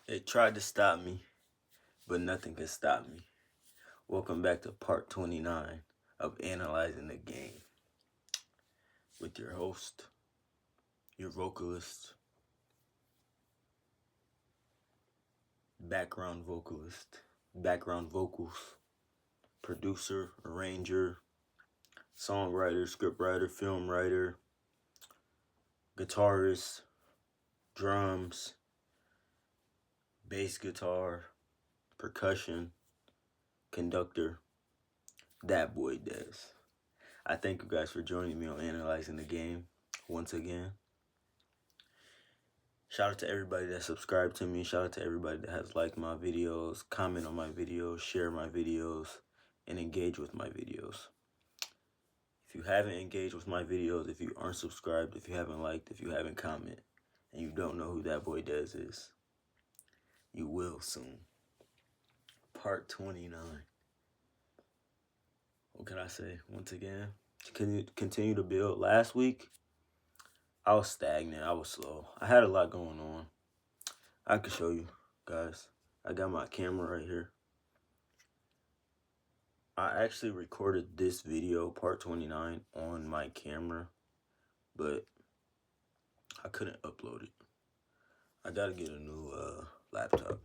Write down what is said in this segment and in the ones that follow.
It tried to stop me, but nothing can stop me. Welcome back to part 29 of Analyzing the Game with your host, your vocalist, background vocalist, background vocals, producer, arranger, songwriter, scriptwriter, film writer, guitarist, drums, bass guitar, percussion, conductor, that boy Des. I thank you guys for joining me on Analyzing the Game once again. Shout out to everybody that subscribed to me. Shout out to everybody that has liked my videos, comment on my videos, share my videos, and engage with my videos. If you haven't engaged with my videos, if you aren't subscribed, if you haven't liked, if you haven't commented, and you don't know who that boy Des is, you will soon. Part 29. What can I say? Once again, continue to build. Last week, I was stagnant. I was slow. I had a lot going on. I can show you guys. I got my camera right here. I actually recorded this video, part 29, on my camera, but I couldn't upload it. I gotta get a new laptop,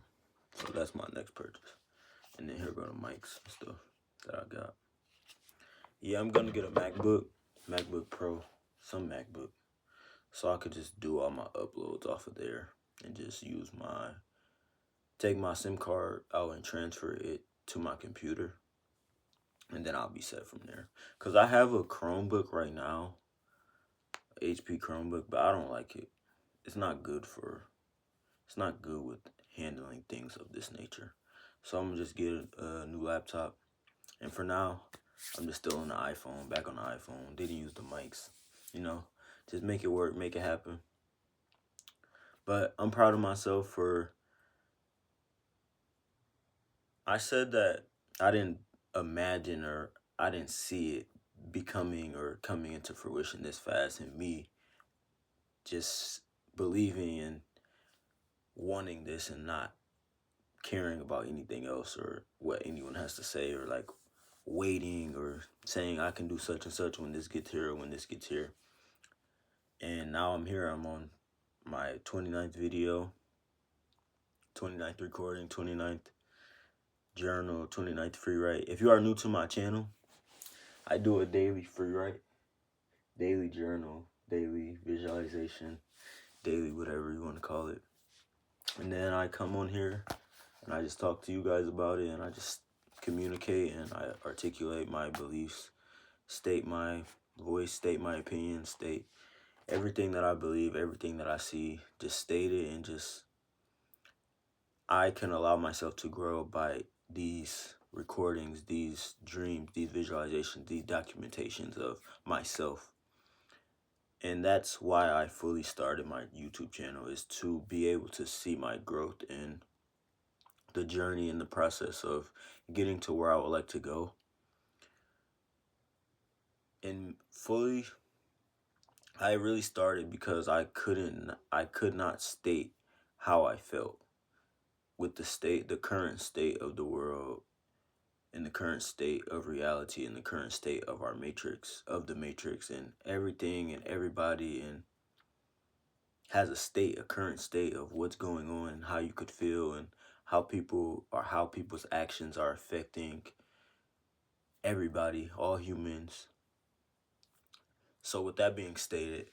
so that's my next purchase. And then here go the mics and stuff that I got. Yeah, I'm gonna get a MacBook Pro, some MacBook, so I could just do all my uploads off of there and just take my SIM card out and transfer it to my computer. And then I'll be set from there. Because I have a Chromebook right now, HP Chromebook, but I don't like it. It's not good with handling things of this nature. So I'm going to just get a new laptop. And for now, I'm just still on the iPhone, back on the iPhone. Didn't use the mics, just make it work, make it happen. But I'm proud of myself I said that I didn't imagine or I didn't see it becoming or coming into fruition this fast, and me just believing and wanting this and not caring about anything else or what anyone has to say, or like waiting or saying I can do such and such when this gets here or when this gets here. And now I'm here. I'm on my 29th video, 29th recording, 29th journal, 29th free write. If you are new to my channel, I do a daily free write, daily journal, daily visualization, daily whatever you want to call it. And then I come on here and I just talk to you guys about it, and I just communicate and I articulate my beliefs, state my voice, state my opinion, state everything that I believe, everything that I see, just state it, and just I can allow myself to grow by these recordings, these dreams, these visualizations, these documentations of myself. And that's why I fully started my YouTube channel, is to be able to see my growth in the journey and the process of getting to where I would like to go. And fully, I really started because I could not state how I felt with the current state of the world, and the current state of reality, and the current state of our matrix, and everything and everybody, and has a current state of what's going on and how you could feel, and how people's actions are affecting everybody, all humans. So with that being stated,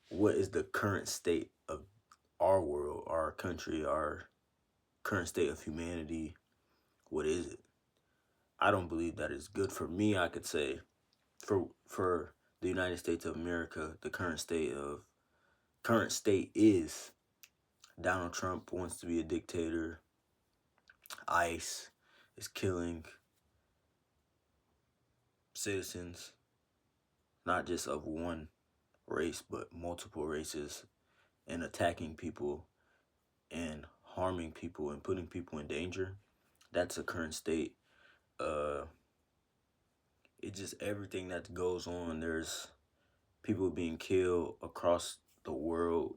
what is the current state of our world, our country, our current state of humanity? What is it? I don't believe that is good. For me, I could say for the United States of America, the current state is Donald Trump wants to be a dictator. ICE is killing citizens, not just of one race, but multiple races, and attacking people and harming people and putting people in danger. That's the current state. It's just everything that goes on. There's people being killed across the world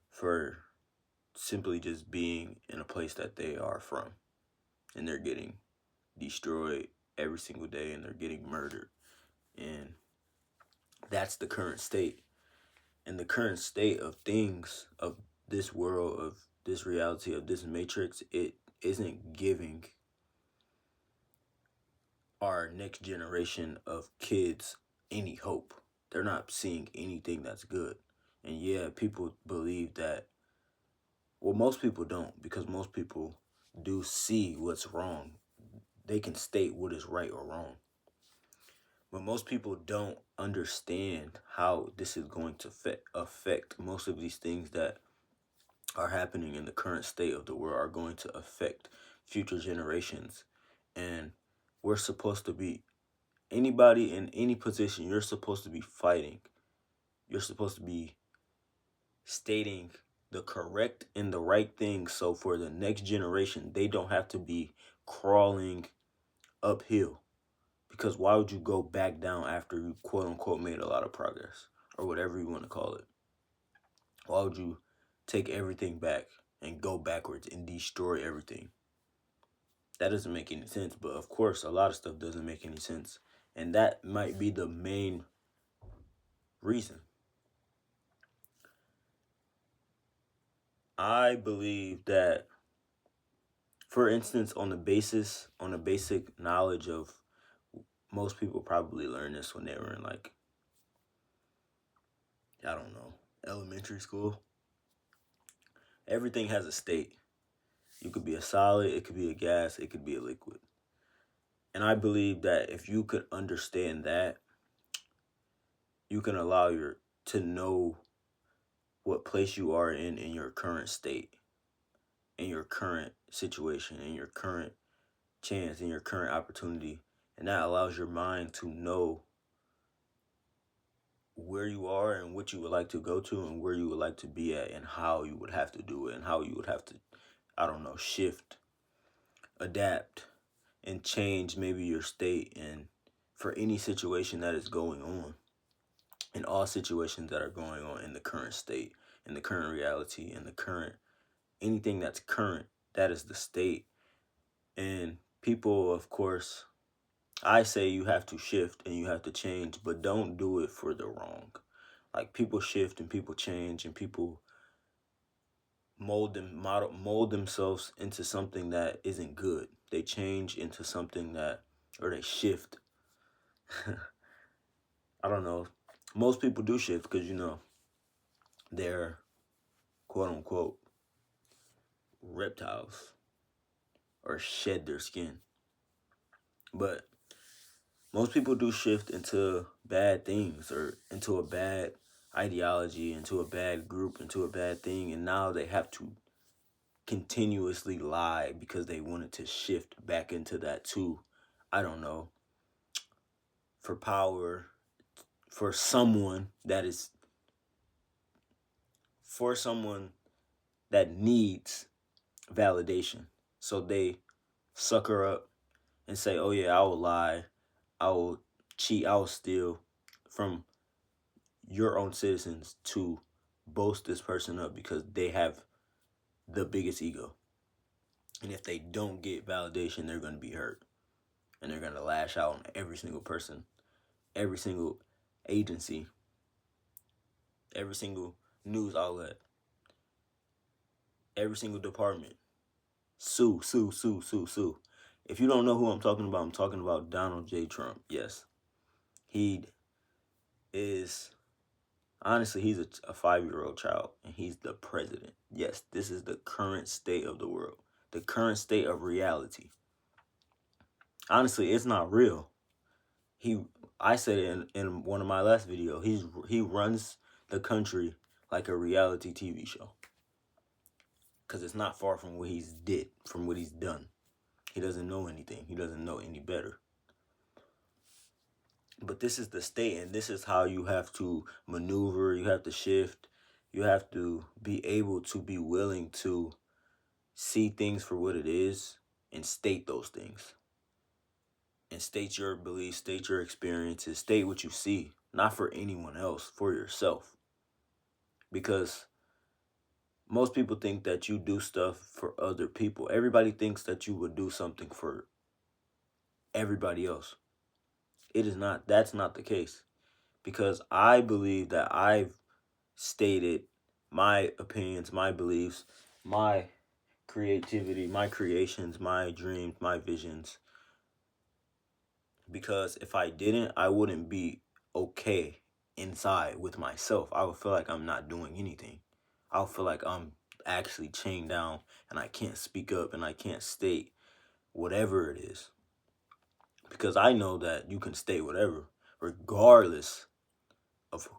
for simply just being in a place that they are from, and they're getting destroyed every single day, and they're getting murdered. And that's the current state. And the current state of things, of this world, of this reality, of this matrix, it isn't giving our next generation of kids any hope. They're not seeing anything that's good. And yeah, people believe that, well, most people don't, because most people do see what's wrong. They can state what is right or wrong. But most people don't understand how this is going to affect most of these things that are happening in the current state of the world are going to affect future generations. And we're supposed to be, anybody in any position, you're supposed to be fighting. You're supposed to be stating the correct and the right thing, so for the next generation, they don't have to be crawling uphill. Because why would you go back down after you quote unquote made a lot of progress, or whatever you want to call it? Why would you take everything back and go backwards and destroy everything? That doesn't make any sense. But of course, a lot of stuff doesn't make any sense. And that might be the main reason. I believe that, for instance, on the basic knowledge of, most people probably learned this when they were in, like, I don't know, elementary school. Everything has a state. You could be a solid, it could be a gas, it could be a liquid. And I believe that if you could understand that, you can allow to know what place you are in your current state, in your current situation, in your current chance, in your current opportunity. And that allows your mind to know where you are and what you would like to go to and where you would like to be at and how you would have to do it and how you would have to, I don't know, shift, adapt, and change maybe your state, and for any situation that is going on, in all situations that are going on in the current state, in the current reality, in the current, anything that's current, that is the state. And people, of course, I say you have to shift and you have to change, but don't do it for the wrong. Like, people shift and people change and people mold themselves into something that isn't good. They change into something that, or they shift. I don't know. Most people do shift because, they're quote unquote reptiles, or shed their skin. But most people do shift into bad things, or into a bad ideology, into a bad group, into a bad thing, and now they have to continuously lie because they wanted to shift back into that too. I don't know, for power, for someone that is, for someone that needs validation. So they sucker up and say, oh yeah, I will lie, I will cheat, I will steal from your own citizens to boast this person up because they have the biggest ego. And if they don't get validation, they're going to be hurt. And they're going to lash out on every single person, every single agency, every single news outlet, every single department. Sue, sue, sue, sue, sue. If you don't know who I'm talking about Donald J. Trump. Yes. He is, honestly, he's a 5-year-old child, and he's the president. Yes, this is the current state of the world, the current state of reality. Honestly, it's not real. He, I said it in one of my last videos. He runs the country like a reality TV show, because it's not far from what from what he's done. He doesn't know anything. He doesn't know any better. But this is the state, and this is how you have to maneuver. You have to shift. You have to be able to be willing to see things for what it is and state those things. And state your beliefs, state your experiences, state what you see, not for anyone else, for yourself. Because Most people think that you do stuff for other people. Everybody thinks that you would do something for everybody else. It is not. That's not the case. Because I believe that I've stated my opinions, my beliefs, my creativity, my creations, my dreams, my visions. Because if I didn't, I wouldn't be okay inside with myself. I would feel like I'm not doing anything. I would feel like I'm actually chained down and I can't speak up and I can't state whatever it is. Because I know that you can state whatever, regardless of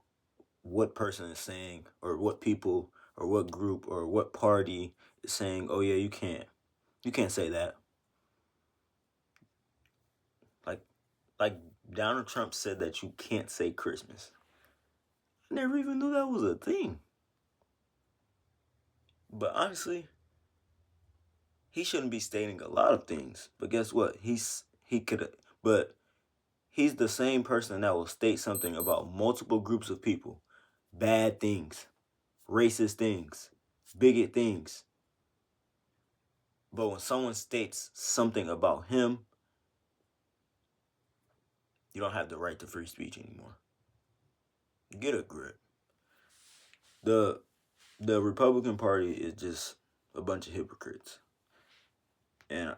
what person is saying or what people or what group or what party is saying, oh yeah, you can't say that. Like like Donald Trump said that you can't say Christmas. I never even knew that was a thing. But honestly, he shouldn't be stating a lot of things. But guess what? He could but he's the same person that will state something about multiple groups of people. Bad things, racist things, bigot things. But when someone states something about him, you don't have the right to free speech anymore. Get a grip. The the Republican Party is just a bunch of hypocrites. And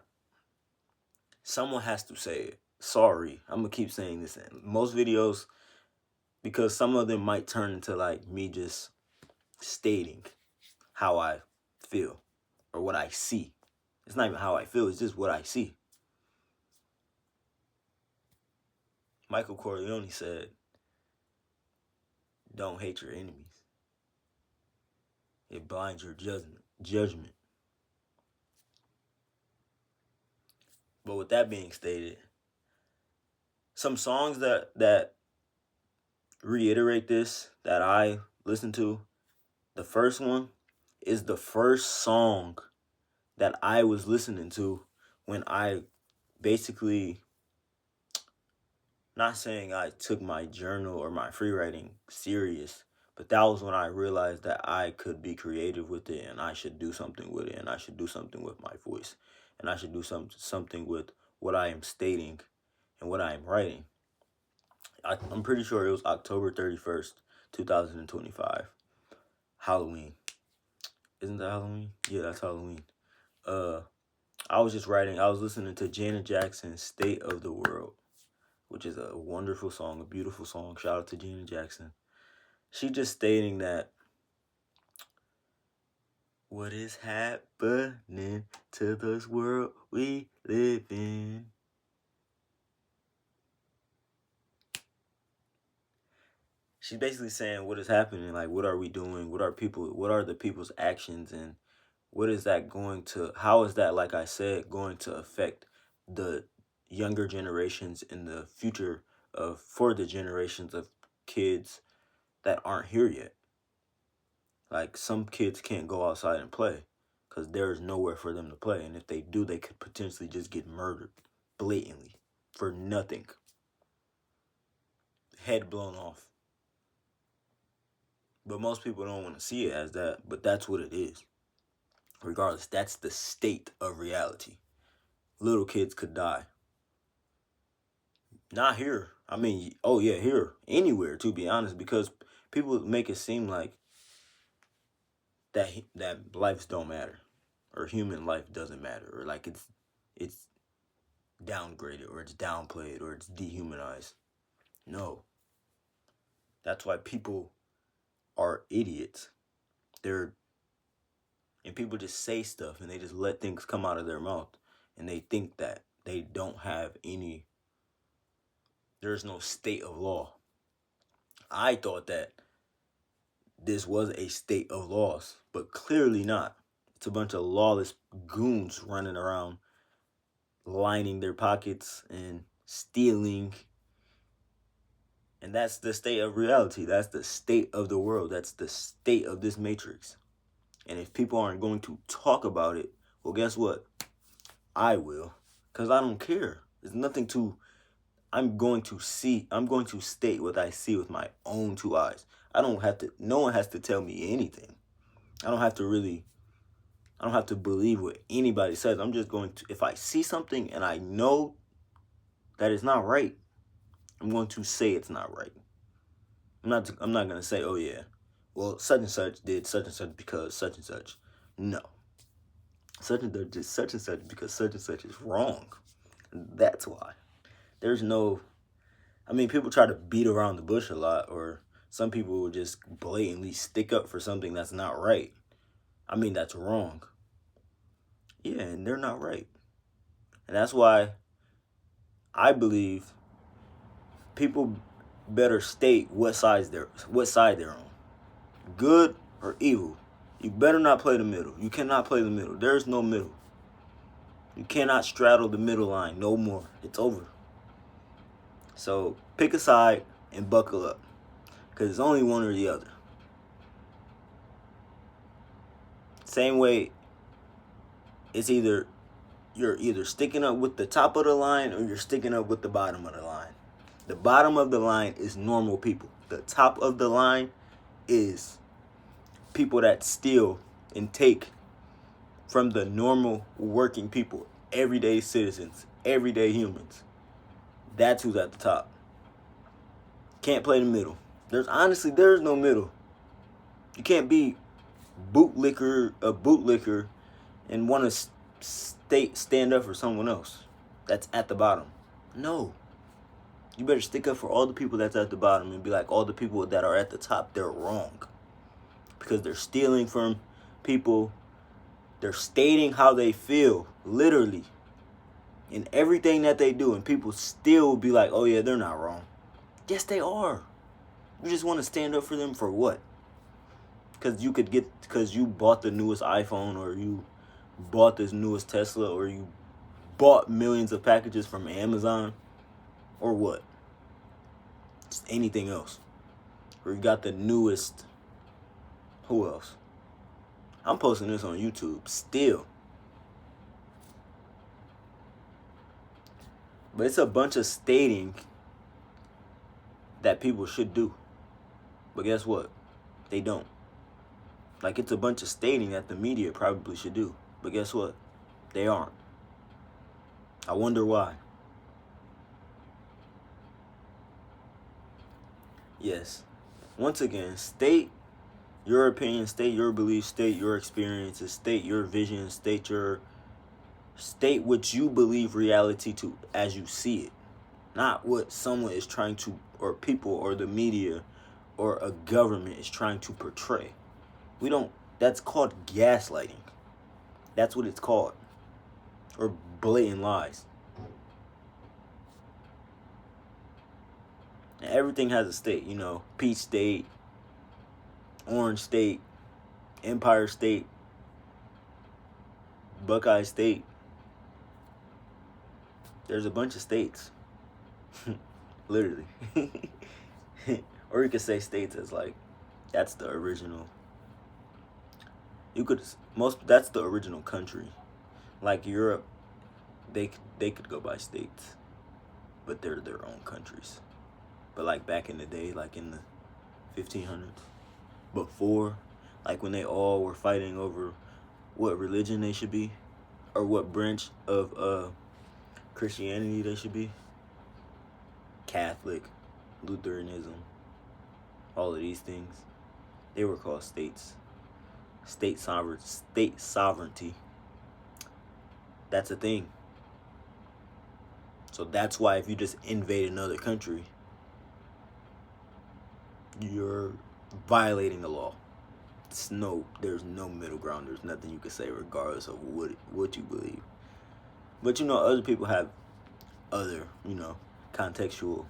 someone has to say it. Sorry, I'm gonna keep saying this in most videos because some of them might turn into like me just stating how I feel or what I see. It's not even how I feel, it's just what I see. Michael Corleone said, don't hate your enemies. It blinds your judgment. But with that being stated, some songs that reiterate this that I listen to, the first one is the first song that I was listening to when I basically, not saying I took my journal or my free writing serious, but that was when I realized that I could be creative with it and I should do something with it and I should do something with my voice and I should do something with what I am stating and what I am writing. I'm pretty sure it was October 31st, 2025. Halloween. Isn't that Halloween? Yeah, that's Halloween. Uh, I was just writing. I was listening to Janet Jackson's "State of the World," which is a wonderful song, a beautiful song. Shout out to Janet Jackson. She just stating that what is happening to this world we live in. She's basically saying what is happening, like what are we doing? What are the people's actions and what is that going to, how is that, like I said, going to affect the younger generations in the future of, for the generations of kids that aren't here yet? Like some kids can't go outside and play because there's nowhere for them to play. And if they do, they could potentially just get murdered blatantly for nothing. Head blown off. But most people don't want to see it as that, but that's what it is. Regardless, that's the state of reality. Little kids could die. Not here. I mean, oh yeah, here. Anywhere, to be honest, because people make it seem like that lives don't matter. Or human life doesn't matter. Or like it's downgraded or it's downplayed or it's dehumanized. No. That's why people are idiots. They're and people just say stuff and they just let things come out of their mouth and they think that they don't have any, there's no state of law. I thought that this was a state of laws, but clearly not. It's a bunch of lawless goons running around, lining their pockets and stealing. And that's the state of reality. That's the state of the world. That's the state of this matrix. And if people aren't going to talk about it, well, guess what? I will. Because I don't care. There's nothing to, I'm going to state what I see with my own two eyes. I don't have to, no one has to tell me anything. I don't have to really, I don't have to believe what anybody says. I'm just going to, if I see something and I know that it's not right, I'm going to say it's not right. I'm not going to say, oh yeah, well, such and such did such and such because such and such. No. Such and such did such and such because such and such is wrong. That's why. There's no, I mean, people try to beat around the bush a lot, or some people will just blatantly stick up for something that's not right. I mean, that's wrong. Yeah, and they're not right. And that's why I believe people better state what side they're on. Good or evil. You better not play the middle. You cannot play the middle. There's no middle. You cannot straddle the middle line no more. It's over. So pick a side and buckle up. Because it's only one or the other. Same way, it's either you're either sticking up with the top of the line or you're sticking up with the bottom of the line. The bottom of the line is normal people. The top of the line is people that steal and take from the normal working people, everyday citizens, everyday humans. That's who's at the top. Can't play the middle. There's no middle. You can't be a bootlicker, and want to stand up for someone else that's at the bottom. No. You better stick up for all the people that's at the bottom and be like, all the people that are at the top, they're wrong. Because they're stealing from people. They're stating how they feel, literally, in everything that they do. And people still be like, oh yeah, they're not wrong. Yes, they are. You just want to stand up for them for what? Because you bought the newest iPhone, or you bought this newest Tesla, or you bought millions of packages from Amazon, or what? Just anything else. Or you got the newest. Who else? I'm posting this on YouTube still. But it's a bunch of stating that people should do. But guess what? They don't. Like, it's a bunch of stating that the media probably should do. But guess what? They aren't. I wonder why. Yes. Once again, state your opinion, state your beliefs, state your experiences, state your vision, state what you believe reality to as you see it. Not what someone is trying to, or people, or the media, or a government is trying to portray. That's called gaslighting. That's what it's called. Or blatant lies. And everything has a state, Peach State, Orange State, Empire State, Buckeye State. There's a bunch of states. Literally. Or you could say states as like, that's the original. That's the original country. Like Europe, they could go by states, but they're their own countries. But like back in the day, like in the 1500s, before, like when they all were fighting over what religion they should be, or what branch of Christianity they should be, Catholic, Lutheranism, all of these things, they were called states. State sovereignty. That's a thing. So that's why if you just invade another country, you're violating the law. There's no middle ground. There's nothing you can say regardless of what you believe. But other people have other, contextual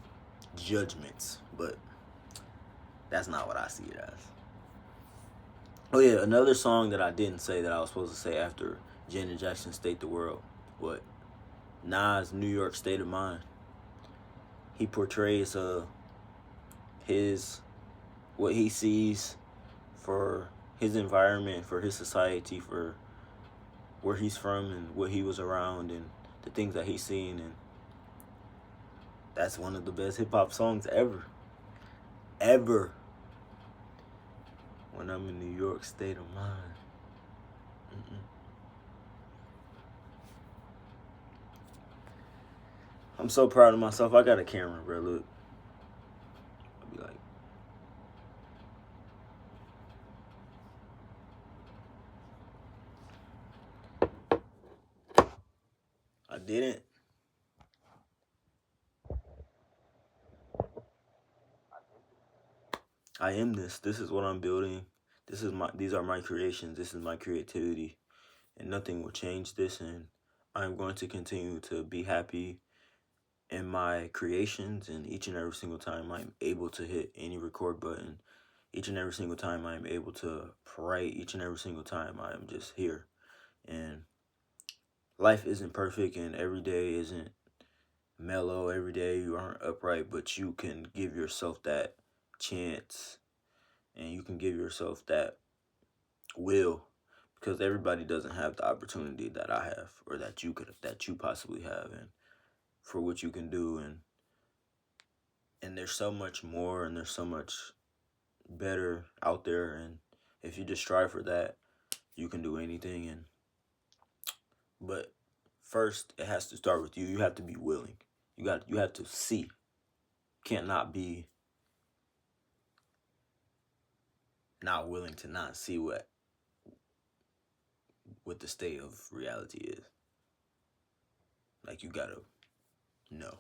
judgments. But that's not what I see it as. Oh yeah, another song that I didn't say that I was supposed to say after Janet Jackson State the World. What? Nas' New York State of Mind. He portrays what he sees for his environment, for his society, for where he's from and what he was around and the things that he's seen, and that's one of the best hip hop songs ever. Ever. when I'm in New York state of mind. Mm-mm. I'm so proud of myself. I got a camera, bro. Look. I'll be like, I didn't. I am this. This is what I'm building. These are my creations. This is my creativity. And nothing will change this, and I'm going to continue to be happy in my creations, and each and every single time I'm able to hit any record button, each and every single time I'm able to write, each and every single time I'm just here. And life isn't perfect, and every day isn't mellow, every day you aren't upright, but you can give yourself that chance, and you can give yourself that will, because everybody doesn't have the opportunity that I have, or that you possibly have, and for what you can do. And there's so much more, and there's so much better out there, and if you just strive for that, you can do anything. And but first it has to start with you. You have to be willing. You have to see. Can't not be not willing to not see what the state of reality is. Like, you gotta know.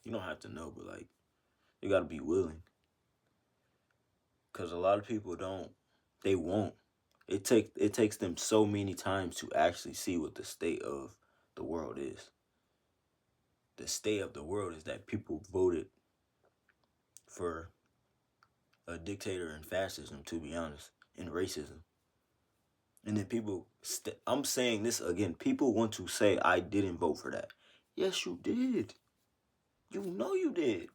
You don't have to know, but like, you gotta be willing. Because a lot of people don't. They won't. It takes them so many times to actually see what the state of the world is. The state of the world is that people voted for a dictator and fascism, to be honest, and racism. And then I'm saying this again, people want to say I didn't vote for that. Yes, you did. You know you did.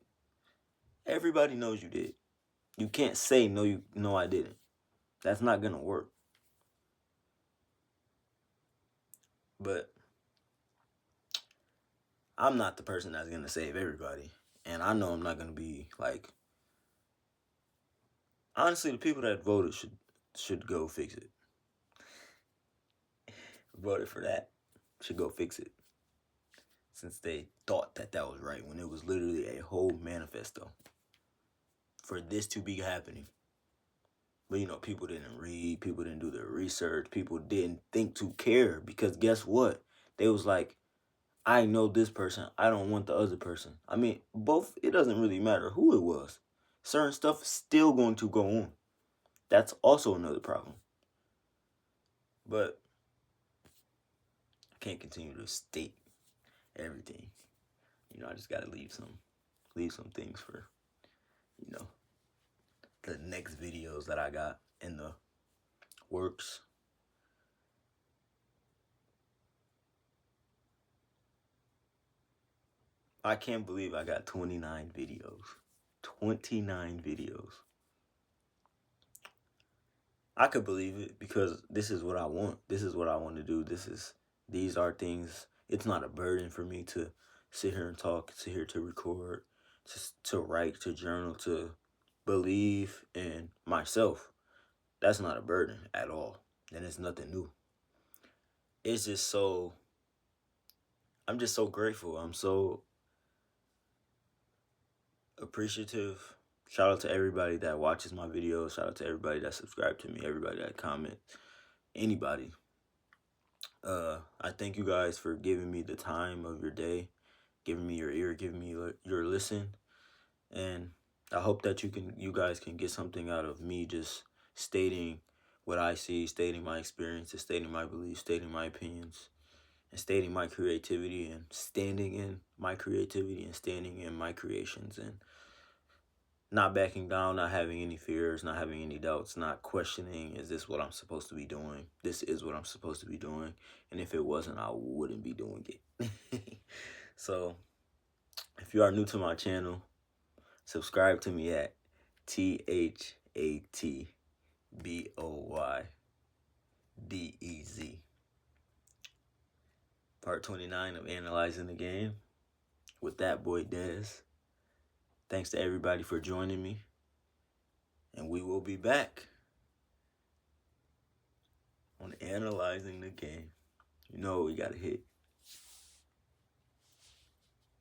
Everybody knows you did. You can't say no I didn't. That's not gonna work. But I'm not the person that's gonna save everybody. And I know I'm not gonna be like, honestly, the people that voted should go fix it. Voted for that should go fix it. Since they thought that that was right when it was literally a whole manifesto for this to be happening. But people didn't read, people didn't do their research, people didn't think to care, because guess what? They was like, I know this person, I don't want the other person. I mean, both, it doesn't really matter who it was. Certain stuff is still going to go on. That's also another problem. But I can't continue to state everything. I just gotta leave some things for, you know, the next videos that I got in the works. I can't believe I got 29 videos. 29 videos. I could believe it because this is what I want. This is what I want to do. These are things. It's not a burden for me to sit here and talk, sit here to record, to write, to journal, to believe in myself. That's not a burden at all. And it's nothing new. It's just I'm just so grateful. I'm so appreciative. Shout out to everybody that watches my videos. Shout out to everybody that subscribed to me. Everybody that comments. Anybody. I thank you guys for giving me the time of your day, giving me your ear, giving me your listen, and I hope that you guys can get something out of me just stating what I see, stating my experiences, stating my beliefs, stating my opinions, and stating my creativity, and standing in my creativity, and standing in my creations, and not backing down, not having any fears, not having any doubts, not questioning, is this what I'm supposed to be doing? This is what I'm supposed to be doing. And if it wasn't, I wouldn't be doing it. So, if you are new to my channel, subscribe to me at THATBOYDEZ. Part 29 of Analyzing the Game with that boy Dez. Thanks to everybody for joining me. And we will be back. on analyzing the game. You know what we gotta hit.